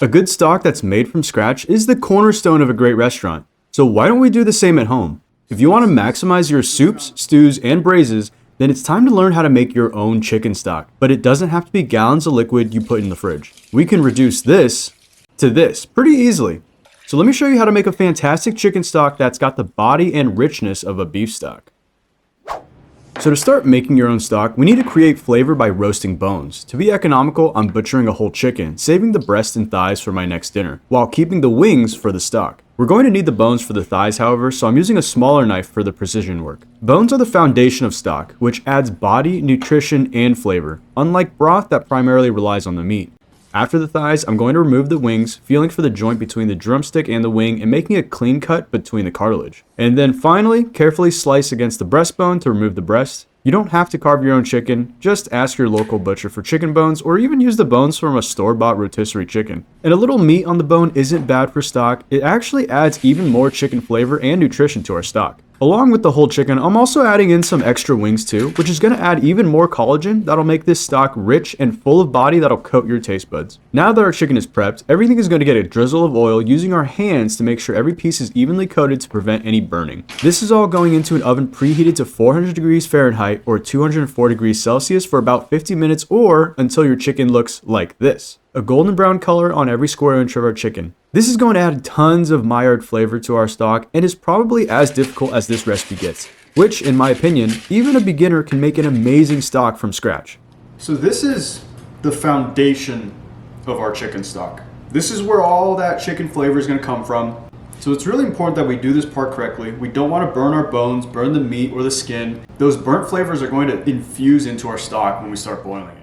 A good stock that's made from scratch is the cornerstone of a great restaurant. So why don't we do the same at home? If you want to maximize your soups, stews, and braises, then it's time to learn how to make your own chicken stock. But it doesn't have to be gallons of liquid you put in the fridge. We can reduce this to this pretty easily. So let me show you how to make a fantastic chicken stock that's got the body and richness of a beef stock. So to start making your own stock, we need to create flavor by roasting bones. To be economical, I'm butchering a whole chicken, saving the breast and thighs for my next dinner, while keeping the wings for the stock. We're going to need the bones for the thighs, however, so I'm using a smaller knife for the precision work. Bones are the foundation of stock, which adds body, nutrition, and flavor, unlike broth that primarily relies on the meat. After the thighs, I'm going to remove the wings, feeling for the joint between the drumstick and the wing and making a clean cut between the cartilage. And then finally, carefully slice against the breastbone to remove the breast. You don't have to carve your own chicken, just ask your local butcher for chicken bones or even use the bones from a store-bought rotisserie chicken. And a little meat on the bone isn't bad for stock, it actually adds even more chicken flavor and nutrition to our stock. Along with the whole chicken, I'm also adding in some extra wings too, which is going to add even more collagen that'll make this stock rich and full of body that'll coat your taste buds. Now that our chicken is prepped, everything is going to get a drizzle of oil using our hands to make sure every piece is evenly coated to prevent any burning. This is all going into an oven preheated to 400 degrees Fahrenheit or 204 degrees Celsius for about 50 minutes or until your chicken looks like this. A golden brown color on every square inch of our chicken. This is going to add tons of Maillard flavor to our stock and is probably as difficult as this recipe gets, which in my opinion, even a beginner can make an amazing stock from scratch. So this is the foundation of our chicken stock. This is where all that chicken flavor is going to come from. So it's really important that we do this part correctly. We don't want to burn our bones, burn the meat or the skin. Those burnt flavors are going to infuse into our stock when we start boiling it.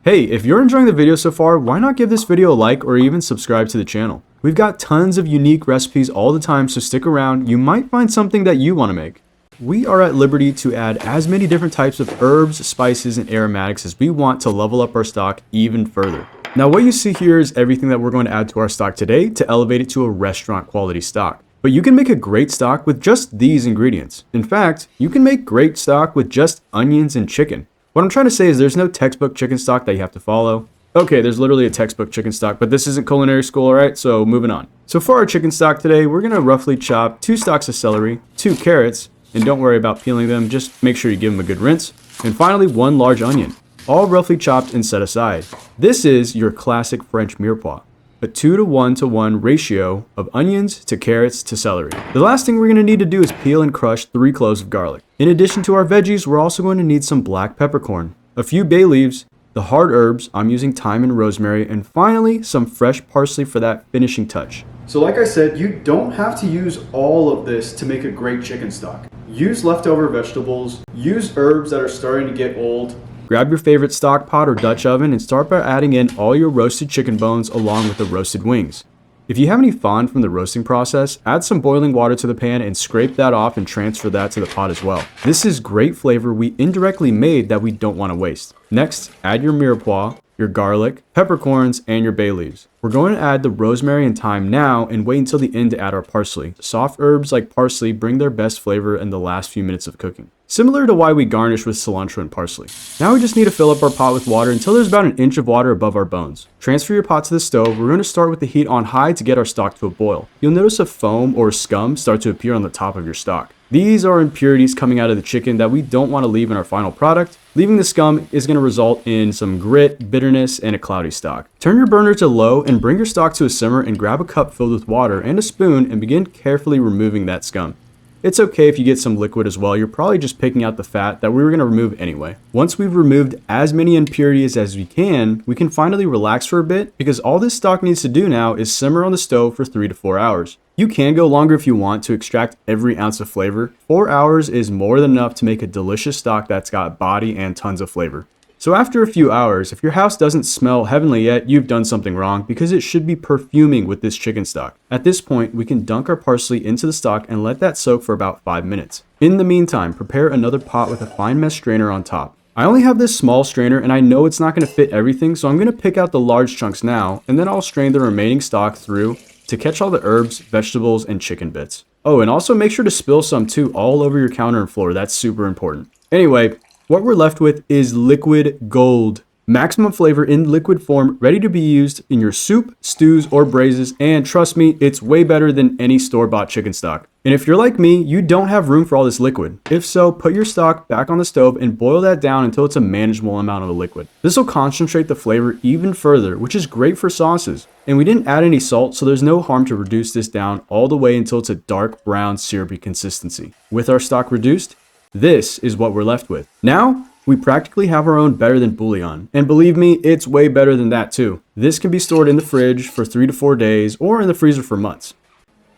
Hey, if you're enjoying the video so far, why not give this video a like or even subscribe to the channel? We've got tons of unique recipes all the time, so stick around. You might find something that you want to make. We are at liberty to add as many different types of herbs, spices, and aromatics as we want to level up our stock even further. Now what you see here is everything that we're going to add to our stock today to elevate it to a restaurant quality stock. But you can make a great stock with just these ingredients. In fact, you can make great stock with just onions and chicken. What I'm trying to say is there's no textbook chicken stock that you have to follow. Okay, there's literally a textbook chicken stock, but this isn't culinary school, alright? So moving on. So for our chicken stock today, we're gonna roughly chop 2 stalks of celery, 2 carrots, and don't worry about peeling them, just make sure you give them a good rinse. And finally, 1 large onion, all roughly chopped and set aside. This is your classic French mirepoix, a 2:1 ratio of onions to carrots to celery. The last thing we're going to need to do is peel and crush 3 cloves of garlic. In addition to our veggies, we're also going to need some black peppercorn, a few bay leaves, the hard herbs, I'm using thyme and rosemary, and finally some fresh parsley for that finishing touch. So like I said, you don't have to use all of this to make a great chicken stock. Use leftover vegetables, use herbs that are starting to get old. Grab your favorite stock pot or Dutch oven and start by adding in all your roasted chicken bones along with the roasted wings. If you have any fond from the roasting process, add some boiling water to the pan and scrape that off and transfer that to the pot as well. This is great flavor we indirectly made that we don't want to waste. Next, add your mirepoix, your garlic, peppercorns, and your bay leaves. We're going to add the rosemary and thyme now and wait until the end to add our parsley. Soft herbs like parsley bring their best flavor in the last few minutes of cooking. Similar to why we garnish with cilantro and parsley. Now we just need to fill up our pot with water until there's about 1 inch of water above our bones. Transfer your pot to the stove. We're going to start with the heat on high to get our stock to a boil. You'll notice a foam or scum start to appear on the top of your stock. These are impurities coming out of the chicken that we don't want to leave in our final product. Leaving the scum is going to result in some grit, bitterness, and a cloudy stock. Turn your burner to low and bring your stock to a simmer and grab a cup filled with water and a spoon and begin carefully removing that scum. It's okay if you get some liquid as well, you're probably just picking out the fat that we were going to remove anyway. Once we've removed as many impurities as we can finally relax for a bit because all this stock needs to do now is simmer on the stove for 3 to 4 hours. You can go longer if you want to extract every ounce of flavor. 4 hours is more than enough to make a delicious stock that's got body and tons of flavor. So after a few hours, if your house doesn't smell heavenly yet, you've done something wrong because it should be perfuming with this chicken stock. At this point, we can dunk our parsley into the stock and let that soak for about 5 minutes. In the meantime, prepare another pot with a fine mesh strainer on top. I only have this small strainer and I know it's not going to fit everything, so I'm going to pick out the large chunks now and then I'll strain the remaining stock through to catch all the herbs, vegetables, and chicken bits. Oh, and also make sure to spill some too all over your counter and floor. That's super important. Anyway, what we're left with is liquid gold. Maximum flavor in liquid form, ready to be used in your soup, stews, or braises, and trust me, it's way better than any store-bought chicken stock. And if you're like me, you don't have room for all this liquid. If so, put your stock back on the stove and boil that down until it's a manageable amount of the liquid. This will concentrate the flavor even further, which is great for sauces. And we didn't add any salt, so there's no harm to reduce this down all the way until it's a dark brown syrupy consistency. With our stock reduced, this is what we're left with. Now, we practically have our own better than bouillon. And believe me, it's way better than that too. This can be stored in the fridge for 3 to 4 days or in the freezer for months.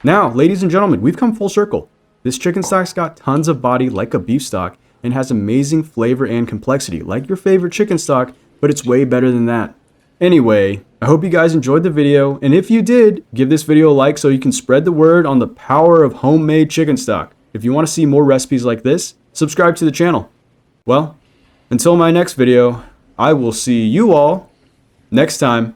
Now, ladies and gentlemen, we've come full circle. This chicken stock's got tons of body like a beef stock and has amazing flavor and complexity like your favorite chicken stock, but it's way better than that. Anyway, I hope you guys enjoyed the video, and if you did, give this video a like so you can spread the word on the power of homemade chicken stock. If you want to see more recipes like this, subscribe to the channel. Well, until my next video, I will see you all next time.